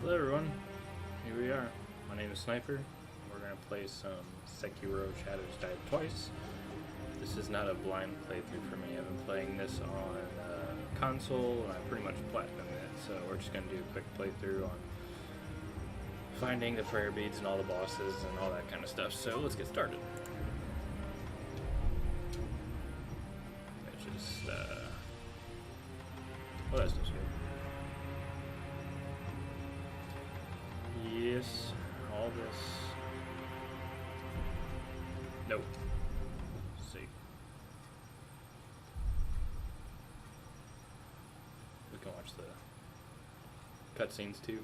Hello everyone, here we are. My name is Sniper. We're going to play some Sekiro Shadows. Died twice. This is not a blind playthrough for me. I've been playing this on console and I pretty much platinumed it. So we're just going to do a quick playthrough on finding the prayer beads and all the bosses and all that kind of stuff. So let's get started. It's just, oh, that's just good. Yes, all this. Nope. See. We can watch the cutscenes too.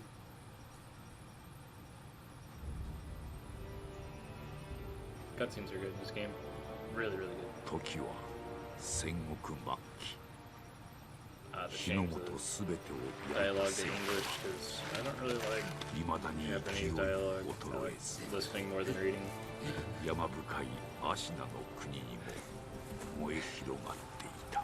Cutscenes are good in this game. Really, really good. The change the dialogue to English because I don't really like Japanese dialogue. I like listening more than reading. 山深いアシナの国にも燃え広がっていた。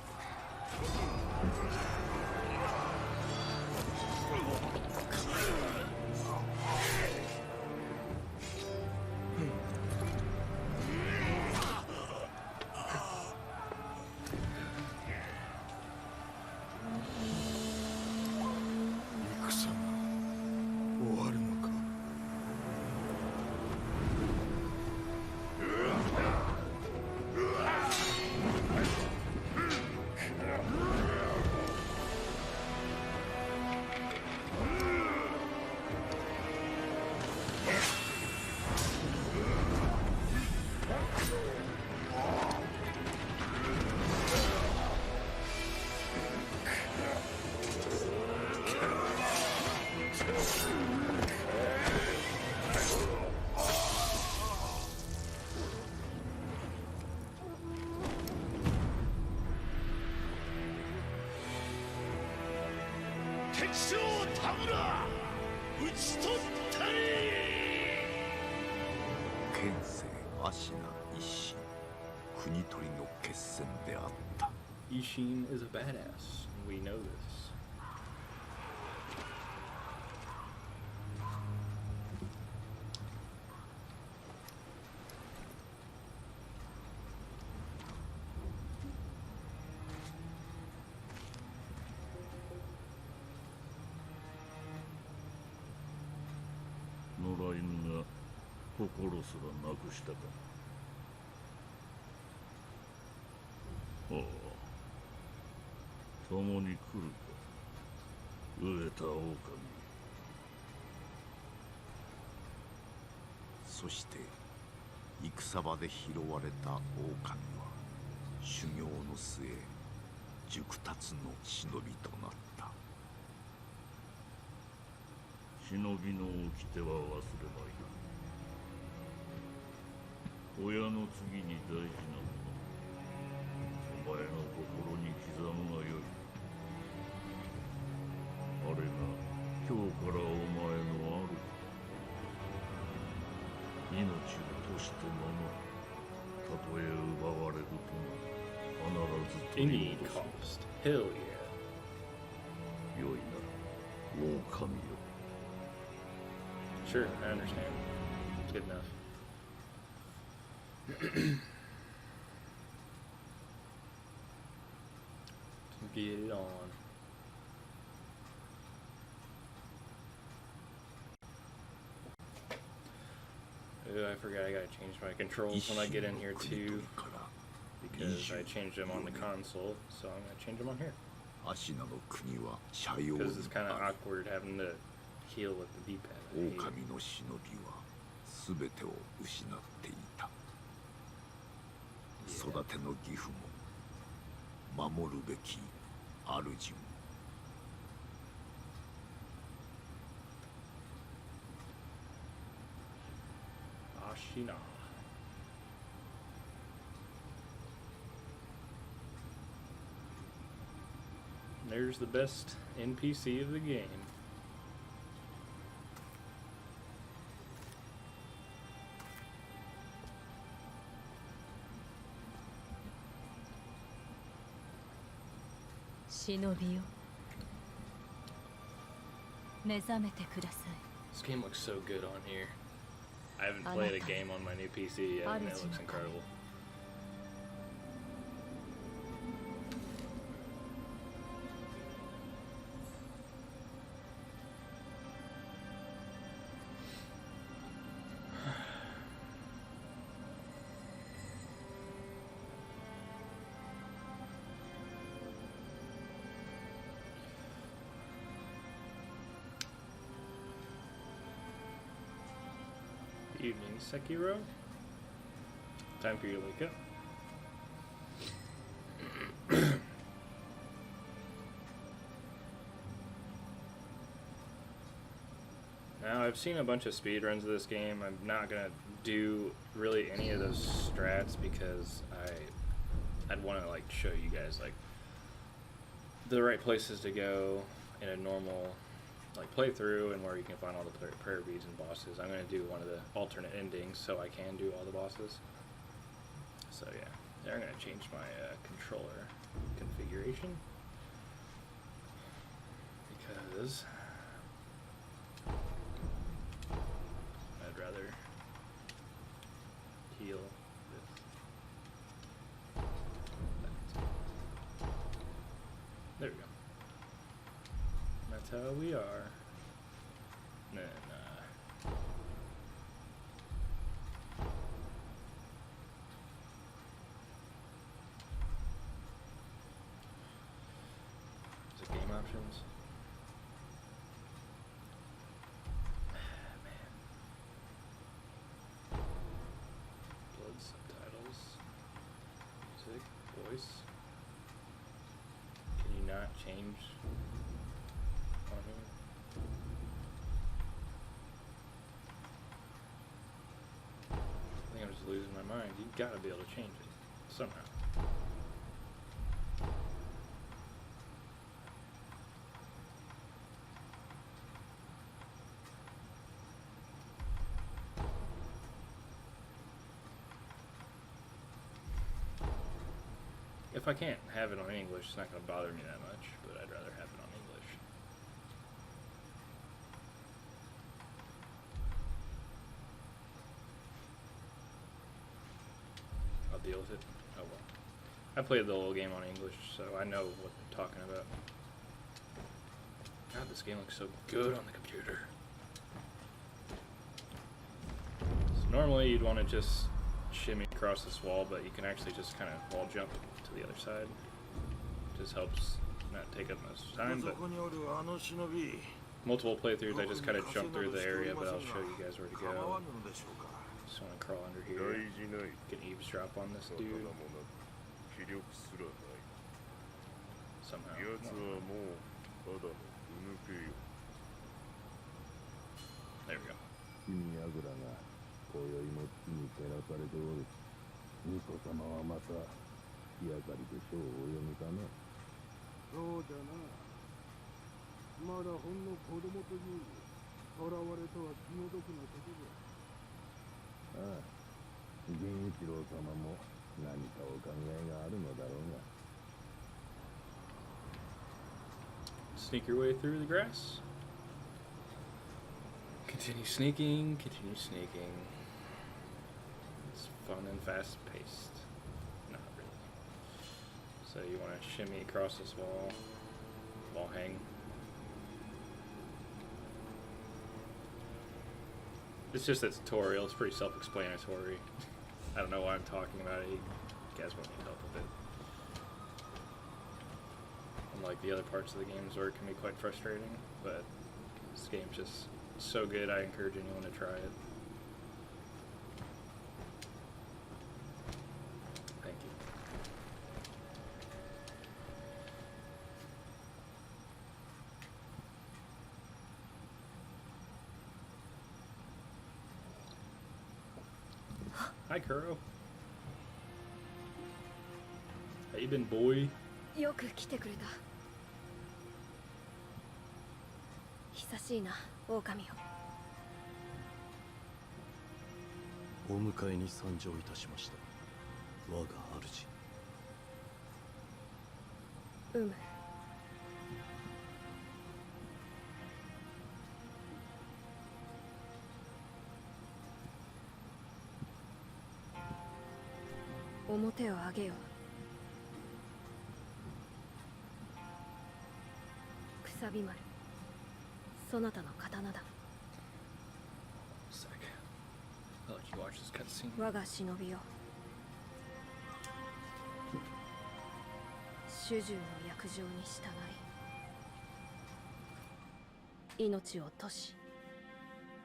Ashina is a badass. We know this. Oh. 共に来るか飢えた狼。そして戦場で拾われた狼は修行の末熟達の忍びとなった。忍びの掟は忘れまいな。親の次に大事なもの。お前の心に刻むがよい。あれが今日からお前のある。命を賭して守る。たとえ奪われるとも必ず取り戻す。Hell yeah. よいな、狼よ。Sure, I understand. It's good enough. Get it on. Ooh, I forgot I gotta change my controls when I get in here too, because I changed them on the console, so I'm gonna change them on here. Because it's kind of awkward having to heal with the D-pad. 狼の忍びは全てを失っていた。育ての義父も守るべき主も。Ashina. There's the best NPC of the game. Shinobiよ。This game looks so good on here. I haven't played a game on my new PC yet, and it looks incredible. Evening, Sekiro. Time for you to wake up. Now, I've seen a bunch of speedruns of this game. I'm not gonna do really any of those strats because I'd want to like show you guys like the right places to go in a normal like playthrough and where you can find all the prayer beads and bosses. I'm going to do one of the alternate endings so I can do all the bosses. So yeah, there I'm going to change my controller configuration because I'd rather heal with that. There we go. That's how we are. And then, is it game options? Man. Blood subtitles. Music. Voice. Can you not change? I think I'm just losing my mind. You gotta be able to change it somehow. If I can't have it on English, it's not gonna bother me that much, but I'd rather have it on English. I'll deal with it. Oh well. I played the whole game on English, so I know what I'm talking about. God, this game looks so good on the computer. So normally you'd want to just shimmy across this wall, but you can actually just kind of wall jump to the other side. Just helps not take up much time, but multiple playthroughs I just kind of jump through the area, but I'll show you guys where to go. Just want to crawl under here. Can eavesdrop on this dude. Somehow. There we go. 今宵も月に照らされておる。巫女様はまた火明かりで書をお読みかな。そうじゃな。まだほんの子供という囚われとは気の毒なことじゃ。ああ、銀一郎様も何かお考えがあるのだろうが。Sneak your way through the grass. Continue sneaking, continue sneaking. It's fun and fast paced. Not really. So you want to shimmy across this wall hang. It's just a tutorial, it's pretty self-explanatory. I don't know why I'm talking about it, you guys won't need help with it. Unlike the other parts of the games where it can be quite frustrating, but this game's just so good, I encourage anyone to try it. Thank you. Hi, Kuro. How you been, boy? よく来てくれた。久しいな、狼よ。お迎えに参上いたしました。我が主。表を上げよ。くさび丸、そなたの刀だ。 Sick. I'll let you watch this cutscene. 我が忍びよ、主従の約定に従い、命を賭し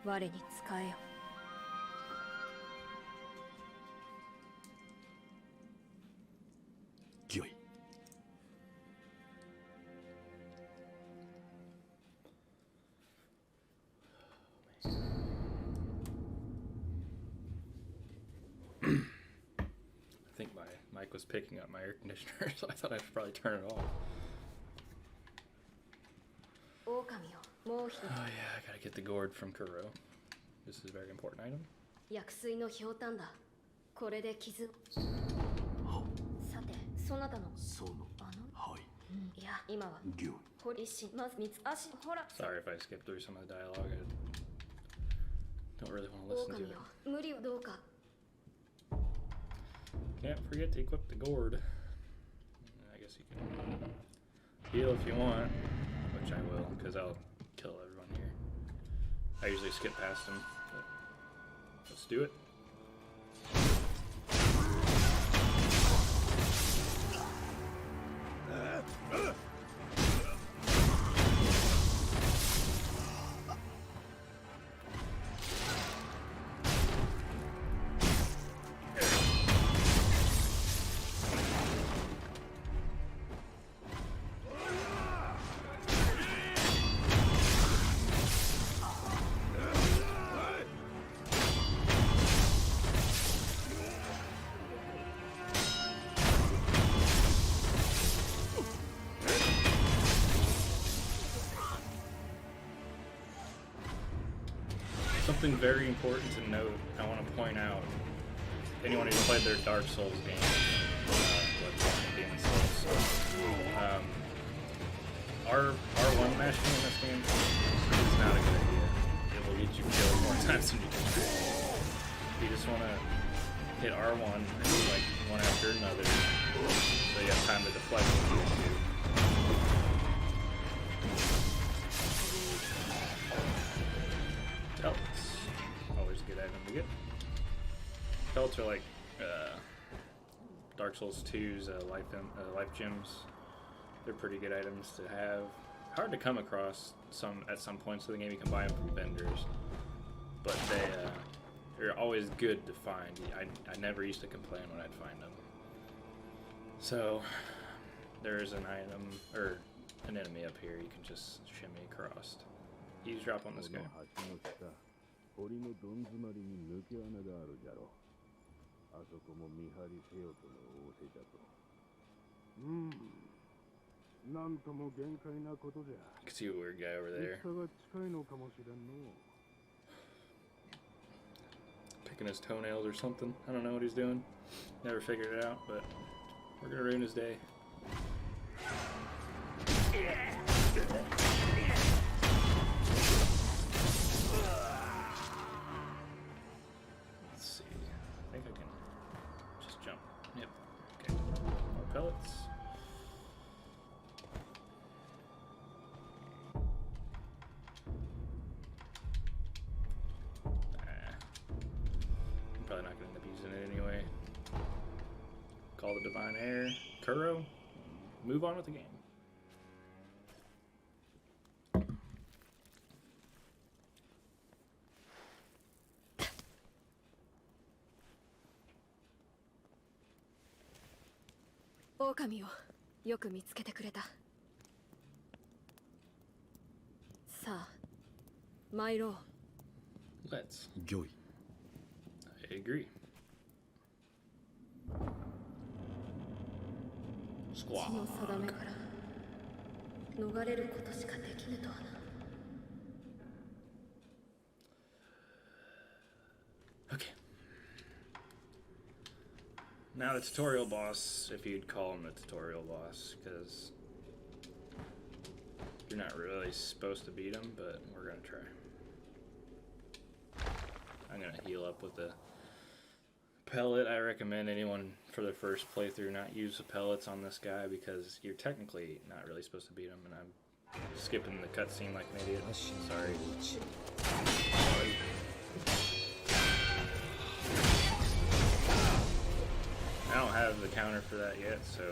我に仕えよ。御意。I think my mic was picking up my air conditioner, so I thought I should probably turn it off. 狼よ、もう一つ Oh yeah, I gotta get the gourd from Kuro. This is a very important item. 薬水のひょうたんだ。これで傷。は、さて、そなたのその、あの、はい、いや、今は御意。これ一心まず三つ足、ほら。 Sorry if I skipped through some of the dialogue. I don't really want to listen to 狼 it. よ、無理はどうか。 Can't forget to equip the gourd. I guess you can heal if you want, which I will, because I'll kill everyone here. I usually skip past them, but let's do it. Something very important to note, I want to point out, anyone who's played their Dark Souls game, Demon Souls, R1 mashing in this game is not a good idea. It will get you killed more times than you can try. You just want to hit R1 and do like one after another, so you have time to deflect what you do. Pelts. Always a good item to get. Pelts are like Dark Souls 2's life gems. They're pretty good items to have. Hard to come across at some points of the game. You can buy them from vendors, but they're always good to find. I never used to complain when I'd find them. So there's an item or an enemy up here you can just shimmy across. Eavesdrop on this guy. 堀のどん詰まりに抜け穴があるじゃろ。あそこも見張りせよとの仰せじゃと。なんとも限界なことじゃ。 I can see a weird guy over there. 戦が近いのかもしれんの。 Picking his toenails or something. I don't know what he's doing. Never figured it out, but we're gonna ruin his day. Let's see. I think I can just jump. Yep. Okay. More pellets. I'm probably not going to end up using it anyway. Call the Divine Air. Kuro. Move on with the game. Oh, 狼をよく見つけてくれた。さあ、参ろう。 Let's. 御意。 I agree. 血の定めから逃れることしかできぬとはな。 Okay. Now the tutorial boss, if you'd call him the tutorial boss, because you're not really supposed to beat him, but we're gonna try. I'm gonna heal up with the pellet. I recommend anyone for their first playthrough not use the pellets on this guy because you're technically not really supposed to beat him, and I'm skipping the cutscene like an idiot. Sorry. I don't have the counter for that yet, so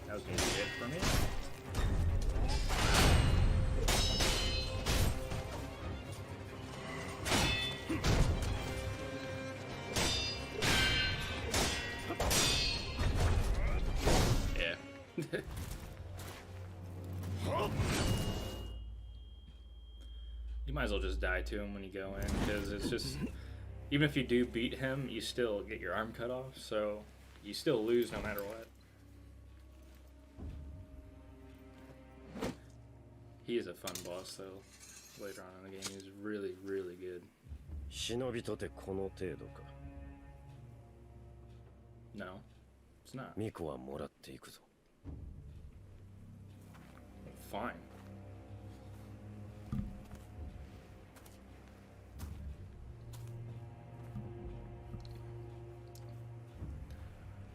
that was gonna be it for me. You might as well just die to him when you go in, because it's just, even if you do beat him, you still get your arm cut off, so you still lose no matter what. He is a fun boss, though. Later on in the game, he's really, really good. 忍びとてこの程度か。 No, it's not. ミコはもらっていくぞ。 Fine.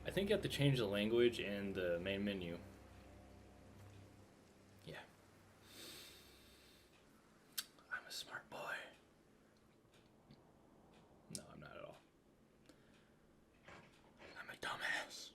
I think you have to change the language in the main menu. Yeah. I'm a smart boy. No, I'm not at all. I'm a dumbass.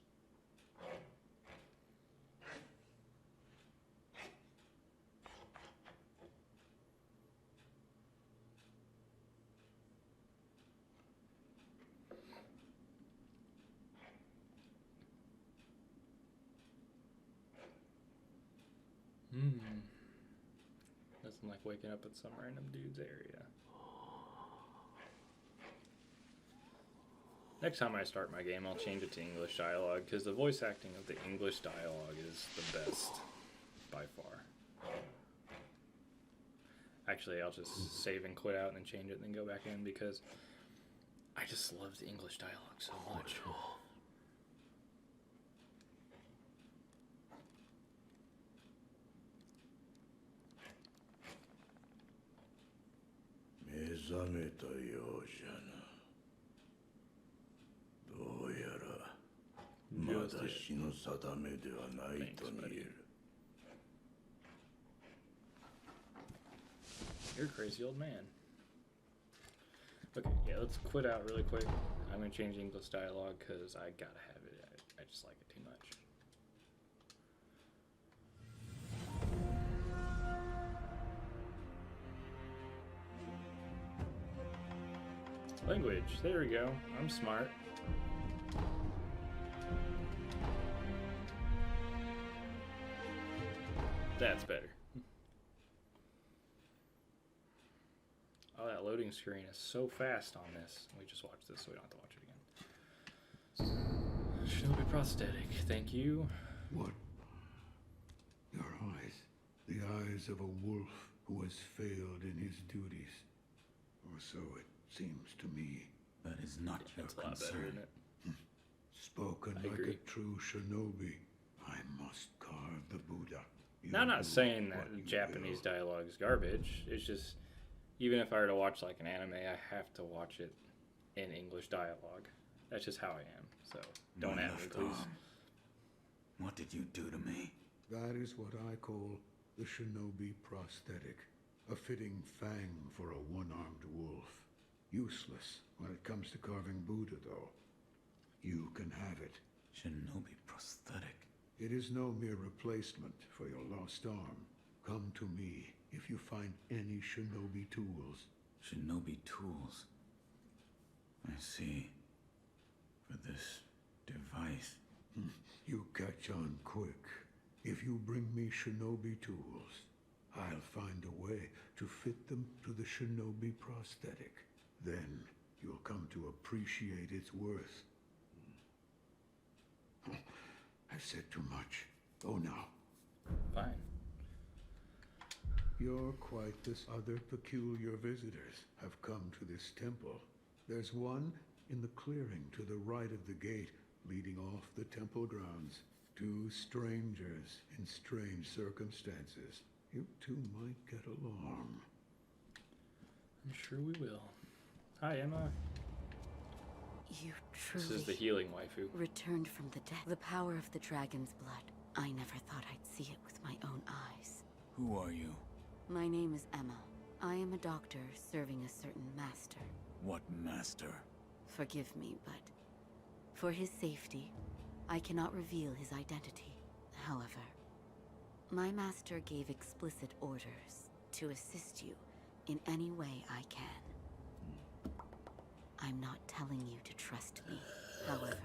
Nothing like waking up at some random dude's area. Next time I start my game, I'll change it to English dialogue, because the voice acting of the English dialogue is the best, by far. Actually, I'll just save and quit out and then change it and then go back in, because I just love the English dialogue so much. You're a crazy old man. Okay, yeah, let's quit out really quick. I'm gonna change English dialogue because I gotta have it. I just like it too much. Language, there we go. I'm smart. That's better. Oh, that loading screen is so fast on this. We just watched this, so we don't have to watch it again. Shinobi Prosthetic, thank you. What? Your eyes. The eyes of a wolf who has failed in his duties. Or so it seems to me. That is not your That's a lot better, concern. isn't it? Spoken I like agree. a true shinobi. I must carve the Buddha. Now, I'm not saying that what you Japanese will. dialogue is garbage. It's just, even if I were to watch like an anime, I have to watch it in English dialogue. That's just how I am. So don't My at me, left please. arm. What did you do to me? That is what I call the Shinobi Prosthetic. A fitting fang for a one-armed wolf. Useless when it comes to carving Buddha, though. You can have it. Shinobi Prosthetic. It is no mere replacement for your lost arm. Come to me if you find any shinobi tools. Shinobi tools. I see. For this device. You catch on quick. If you bring me shinobi tools, I'll find a way to fit them to the Shinobi Prosthetic. Then you'll come to appreciate its worth. I've said too much. Go now. Fine. You're quite this other peculiar visitors have come to this temple. There's one in the clearing to the right of the gate leading off the temple grounds. Two strangers in strange circumstances. You two might get along. I'm sure we will. Hi, Emma. You This is the Truly. healing waifu. Returned from the dead. The power of the dragon's blood. I never thought I'd see it with my own eyes. Who are you? My name is Emma. I am a doctor serving a certain master. What master? Forgive me, but for his safety, I cannot reveal his identity. However, my master gave explicit orders to assist you in any way I can. I'm not telling you to trust me. However,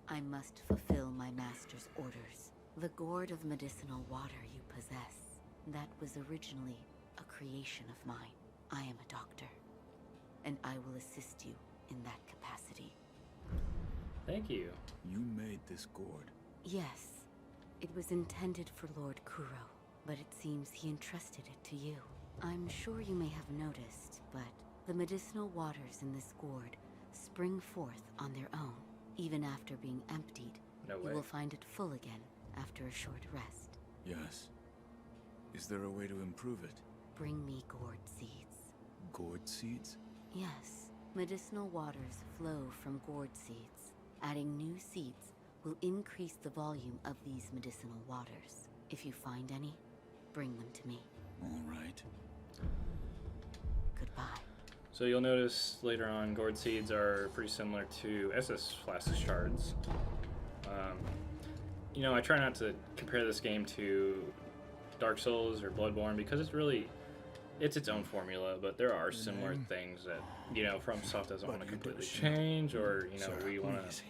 I must fulfill my master's orders. The gourd of medicinal water you possess, that was originally a creation of mine. I am a doctor, and I will assist you in that capacity. Thank you. You made this gourd. Yes, it was intended for Lord Kuro, but it seems he entrusted it to you. I'm sure you may have noticed, but the medicinal waters in this gourd spring forth on their own. Even after being emptied, No you way. will find it full again after a short rest. Yes. Is there a way to improve it? Bring me gourd seeds. Gourd seeds? Yes, medicinal waters flow from gourd seeds. Adding new seeds will increase the volume of these medicinal waters. If you find any, bring them to me. All right. Goodbye. So you'll notice later on, gourd seeds are pretty similar to SS flask shards. You know, I try not to compare this game to Dark Souls or Bloodborne because it's its own formula, but there are similar things that, you know, FromSoft doesn't want to completely change, or, you know, we want to,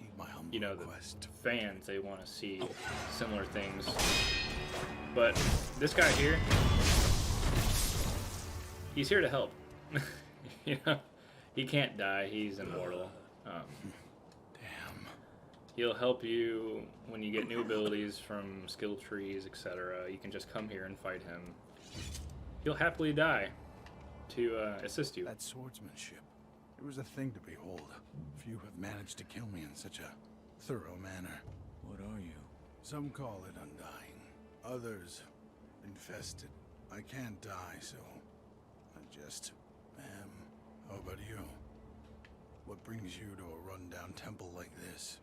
you know, the fans, they want to see similar things. But this guy here, he's here to help. You know, he can't die, he's immortal. Damn. He'll help you when you get new abilities from skill trees, etc. You can just come here and fight him. He'll happily die to assist you. That swordsmanship, it was a thing to behold. Few have managed to kill me in such a thorough manner. What are you? Some call it undying, others infested. I can't die, so I just am. How about you? What brings you to a rundown temple like this?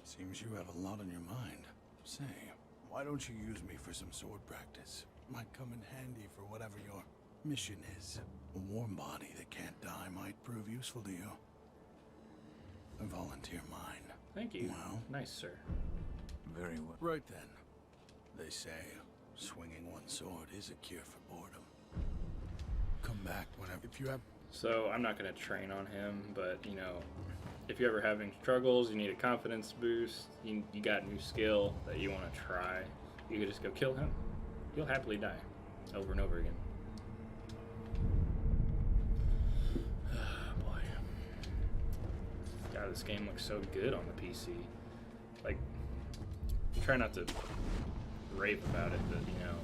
Seems you have a lot on your mind. Say, why don't you use me for some sword practice? Might come in handy for whatever your mission is. A warm body that can't die might prove useful to you. I volunteer mine. Thank you. Well, Nice, sir. Very well. right then. They say swinging one sword is a cure for boredom. Come back whenever. If you have. So I'm not going to train on him, but, you know, if you're ever having struggles, you need a confidence boost, you got a new skill that you want to try, you could just go kill him. You'll happily die over and over again. Oh boy. God, this game looks so good on the PC. Like, I try not to rave about it, but, you know,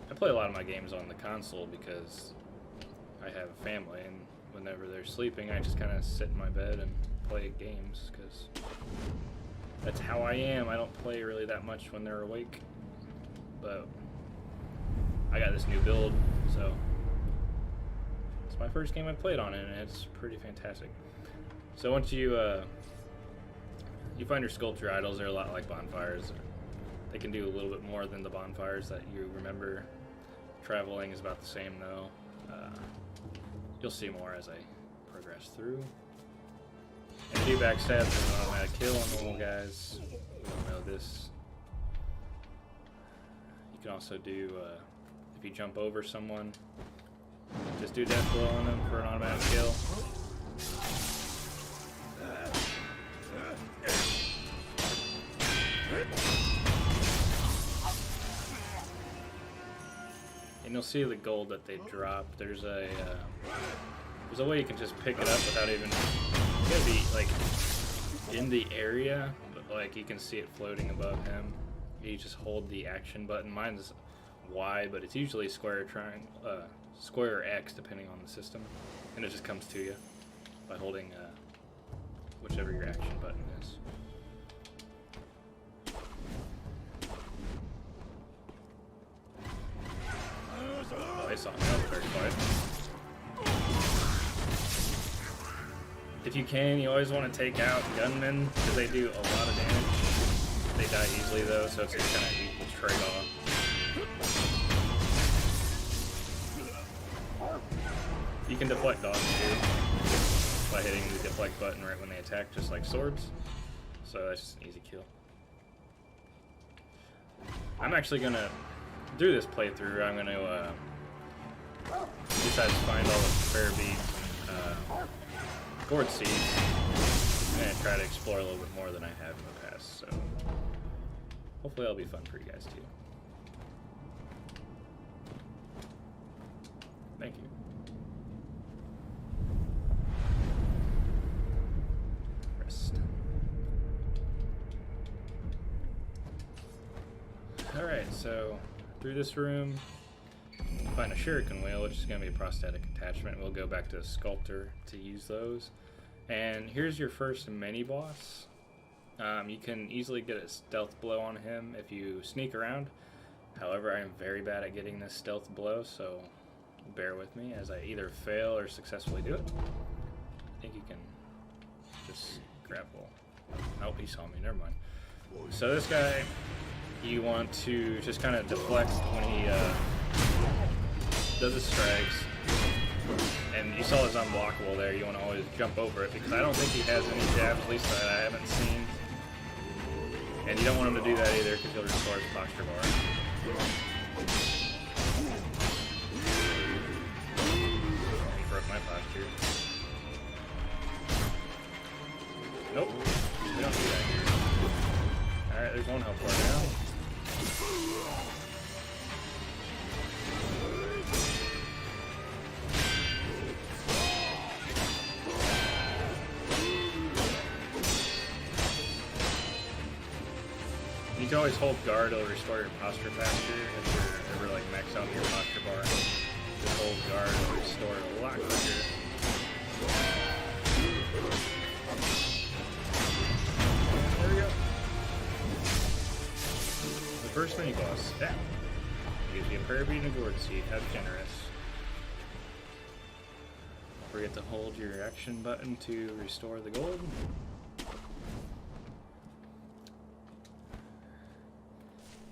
I play a lot of my games on the console because I have a family, and whenever they're sleeping, I just kind of sit in my bed and play games, because that's how I am. I don't play really that much when they're awake, but I got this new build, so it's my first game I played on it, and it's pretty fantastic. So once you find your sculpture idols, they're a lot like bonfires. They can do a little bit more than the bonfires that you remember. Traveling is about the same though. You'll see more as I progress through. And do backstab is an automatic kill on normal guys. We don't know this. You can also do, if you jump over someone, just do death blow on them for an automatic kill. And you'll see the gold that they drop. There's a way you can just pick it up without even, you gotta be like in the area, but like you can see it floating above him. You just hold the action button. Mine's Y, but it's usually square, triangle, square or X depending on the system, and it just comes to you by holding whichever your action button is. Oh, they saw me. That was very quiet. If you can, you always want to take out gunmen because they do a lot of damage. They die easily though, so it's just kind of equal trade-off. You can deflect dogs too by hitting the deflect button right when they attack, just like swords. So that's just an easy kill. I'm actually gonna do this playthrough. I'm gonna decide to find all the prayer beads and gourd seeds and try to explore a little bit more than I have in the past. So hopefully that'll be fun for you guys too. Thank you. Rest. Alright, so through this room, find a shuriken wheel, which is going to be a prosthetic attachment. We'll go back to the sculptor to use those. And here's your first mini-boss. You can easily get a stealth blow on him if you sneak around. However, I am very bad at getting this stealth blow, so bear with me as I either fail or successfully do it. I think you can just grapple. Oh, he saw me, never mind. So this guy, you want to just kind of deflect when he does his strikes. And you saw his unblockable there, you want to always jump over it because I don't think he has any jabs, at least that I haven't seen. And you don't want him to do that either because he'll restore his posture bar. He broke my posture. Nope, we don't do that here. Alright, there's one health bar now. You can always hold guard, it'll restore your posture faster if you're ever like max out your posture bar. Just hold guard, it'll restore it a lot quicker. There we go. The first mini boss, yeah. Gives you a prayer bead and a gourd seed, how generous. Don't forget to hold your action button to restore the gold.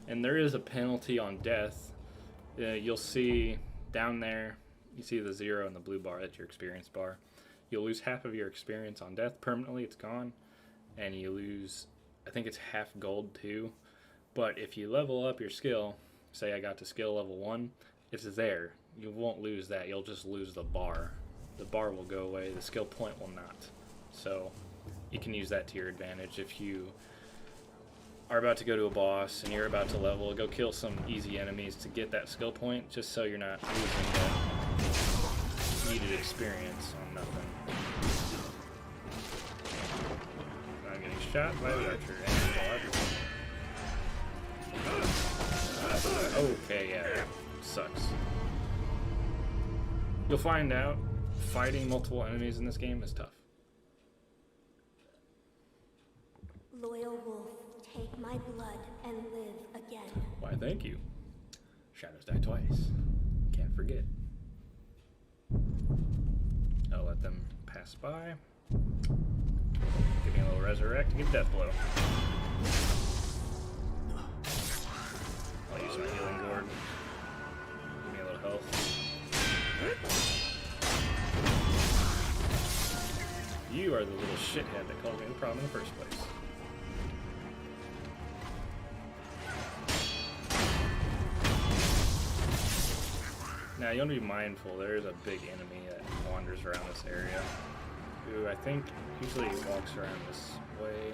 And there is a penalty on death. You'll see down there, you see the 0 and the blue bar, that's your experience bar. You'll lose half of your experience on death permanently, it's gone. And you lose, I think it's half gold too. But if you level up your skill, say I got to skill level 1, it's there. You won't lose that, you'll just lose the bar. The bar will go away, the skill point will not. So you can use that to your advantage if you are about to go to a boss and you're about to level, go kill some easy enemies to get that skill point, just so you're not losing that needed experience on nothing. I'm getting shot by the archer and the okay, yeah, that sucks. You'll find out fighting multiple enemies in this game is tough. Loyal wolf, take my blood and live again. Why, thank you. Shadows die twice. Can't forget. I'll let them pass by. Give me a little resurrect, get death blow. I'll use my healing gourd. Give me a little health. You are the little shithead that caused me the problem in the first place. Now you want to be mindful, there's a big enemy that wanders around this area, who I think usually walks around this way.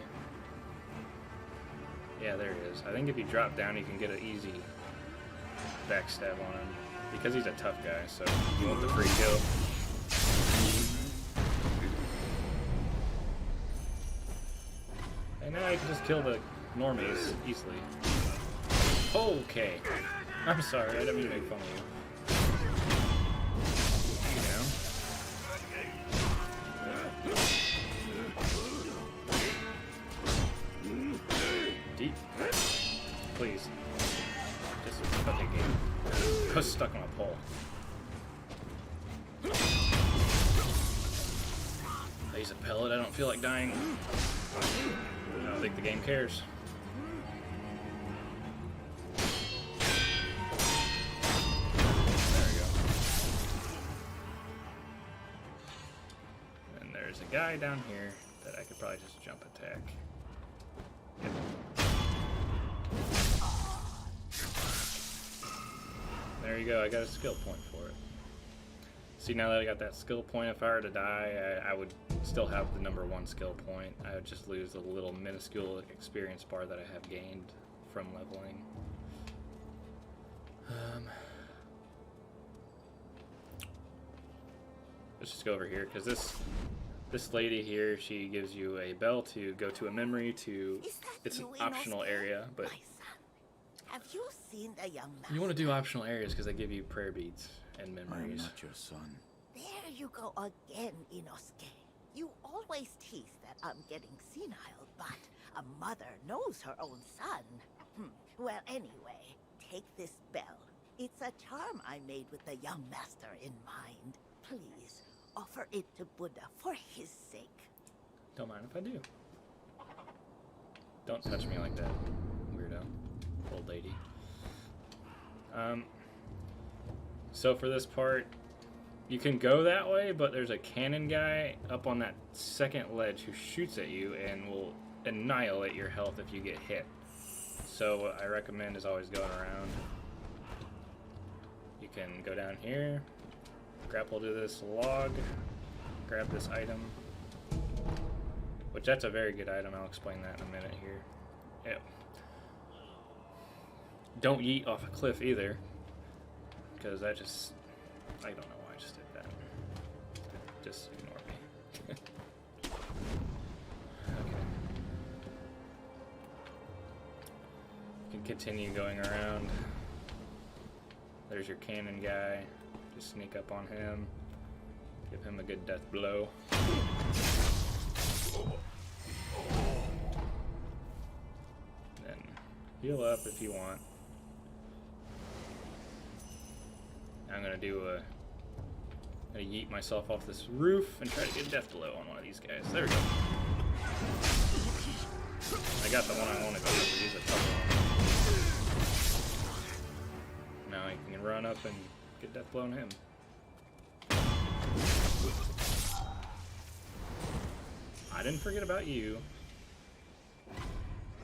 Yeah, there he is. I think if you drop down you can get an easy backstab on him, because he's a tough guy, so you want the free kill. And now I can just kill the normies easily. Okay. I'm sorry, I didn't mean to make fun of you. Deep. Please. Just a fucking game. I was stuck on a pole. He's use a pellet. I don't feel like dying. I don't think the game cares. There we go. And there's a guy down here that I could probably just jump attack. Yep. There you go, I got a skill point for it. See, now that I got that skill point, if I were to die, I would still have the number 1 skill point. I would just lose the little minuscule experience bar that I have gained from leveling. Let's just go over here, because this lady here, she gives you a bell to go to a memory to... It's an optional area, but... Have you seen the young man? You want to do optional areas because they give you prayer beads and I am memories. not your son. There you go again, Inosuke. You always tease that I'm getting senile, but a mother knows her own son. Well, anyway, take this bell. It's a charm I made with the young master in mind. Please, offer it to Buddha for his sake. Don't mind if I do. Don't touch me like that, weirdo. Old lady. So for this part, you can go that way, but there's a cannon guy up on that second ledge who shoots at you and will annihilate your health if you get hit. So what I recommend is always going around. You can go down here, grapple to this log, grab this item, which that's a very good item. I'll explain that in a minute here. Yep. Don't yeet off a cliff either, because that just, I don't know why I just did that. Just ignore me. Okay. You can continue going around. There's your cannon guy. Just sneak up on him. Give him a good death blow. Then heal up if you want. I'm gonna do a... I'm gonna yeet myself off this roof and try to get a death blow on one of these guys. There we go. I got the one I wanted to use a tough one. Now I can run up and get death blow on him. I didn't forget about you.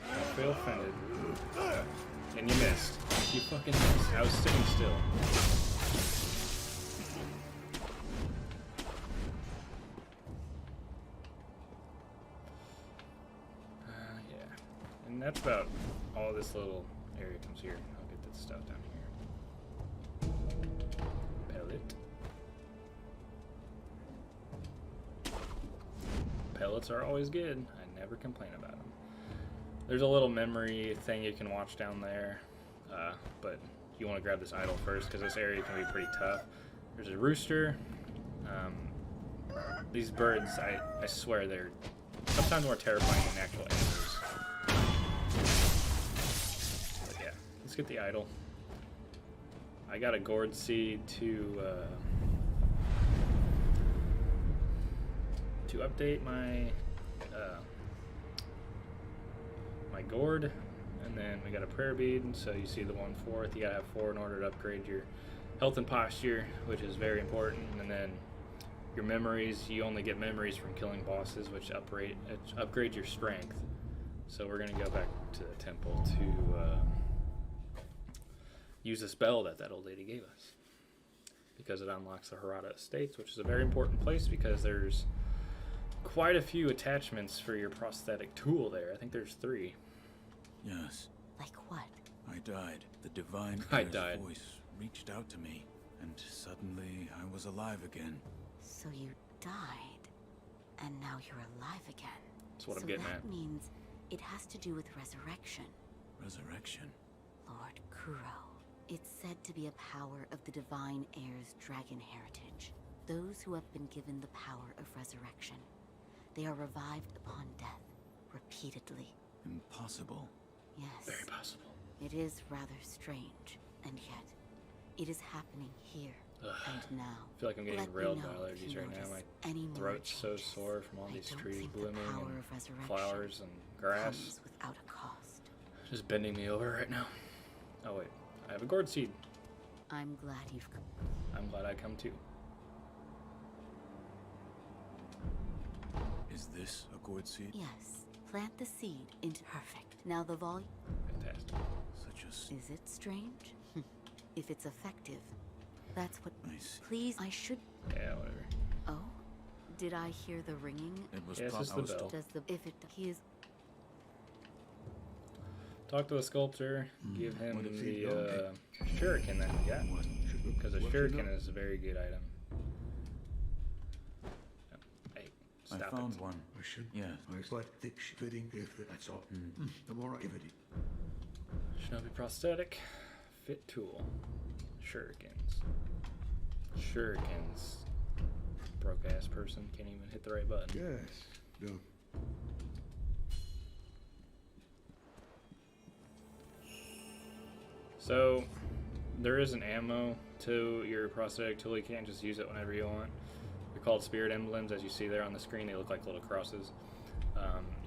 Don't feel offended. And you missed. You fucking missed. I was sitting still. Yeah. And that's about all this little area comes here. I'll get this stuff down here. Pellet. Pellets are always good. I never complain about them. There's a little memory thing you can watch down there, but you want to grab this idol first because this area can be pretty tough. There's a rooster. These birds, I swear they're sometimes more terrifying than actual enemies. But yeah, let's get the idol. I got a gourd seed to update my my gourd, and then we got a prayer bead, and so you see the 1/4. You gotta have 4 in order to upgrade your health and posture, which is very important. And then your memories, you only get memories from killing bosses, which upgrade your strength. So we're gonna go back to the temple to use a spell that old lady gave us, because it unlocks the Harada Estates, which is a very important place because there's quite a few attachments for your prosthetic tool there. I think there's 3. Yes. Like what? I died. The divine voice reached out to me, and suddenly I was alive again. So you died, and now you're alive again. That's what I'm getting at. So that means it has to do with resurrection. Resurrection? Lord Kuro. It's said to be a power of the divine heir's dragon heritage. Those who have been given the power of resurrection. They are revived upon death, repeatedly. Impossible. Yes. Very possible. It is rather strange, and yet, it is happening here. And now, I feel like I'm getting let me railed know by if allergies you right now. notice My any more throat's so changes. sore from all I these don't trees think the blooming power and of resurrection flowers and grass. comes without a cost. Just bending me over right now. Oh wait, I have a gourd seed. I'm glad you've come. I'm glad I come too. Is this a gourd seed? Yes. Plant the seed into perfect. Now the volume. Fantastic. Such as... Is it strange? If it's effective, that's what. I see. Please, I should. Yeah, whatever. Oh, did I hear the ringing? It was Yes, it's the bell. Does the if it he is Talk to the sculptor. Give him What if the he don't shuriken that we got. Because a What shuriken you is a very good item. Hey, I stop found it. one. I should. Yeah. I quite thick fitting if that's all. I'm alright. Give it. Shinobi Prosthetic. Fit tool. Shurikens. Shurikens. Broke ass person can't even hit the right button. Yes. No. So, there is an ammo to your prosthetic tool. You can't just use it whenever you want. They're called spirit emblems, as you see there on the screen. They look like little crosses.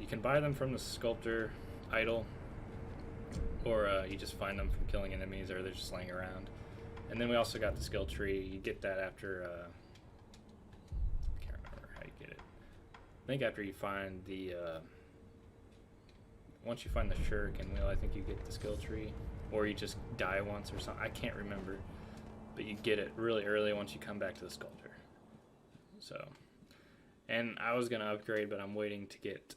You can buy them from the sculptor idol, or you just find them from killing enemies, or they're just laying around. And then we also got the skill tree. You get that after, I can't remember how you get it. I think after you find the, once you find the shuriken wheel, I think you get the skill tree. Or you just die once or something. I can't remember. But you get it really early once you come back to the sculptor. So, and I was going to upgrade, but I'm waiting to get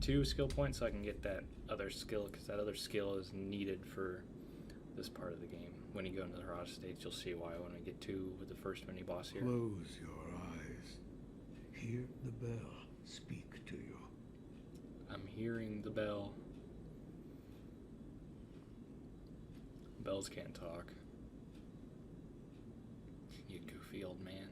2 skill points so I can get that other skill, because that other skill is needed for this part of the game. When you go into the Raj stage, you'll see why when I get 2 with the first mini boss here. Close your eyes. Hear the bell speak to you. I'm hearing the bell. Bells can't talk. You goofy old man.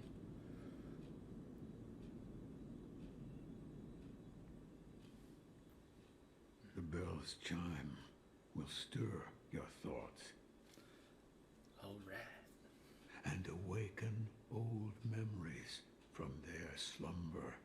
The bell's chime will stir your thoughts All right. and awaken old memories from their slumber.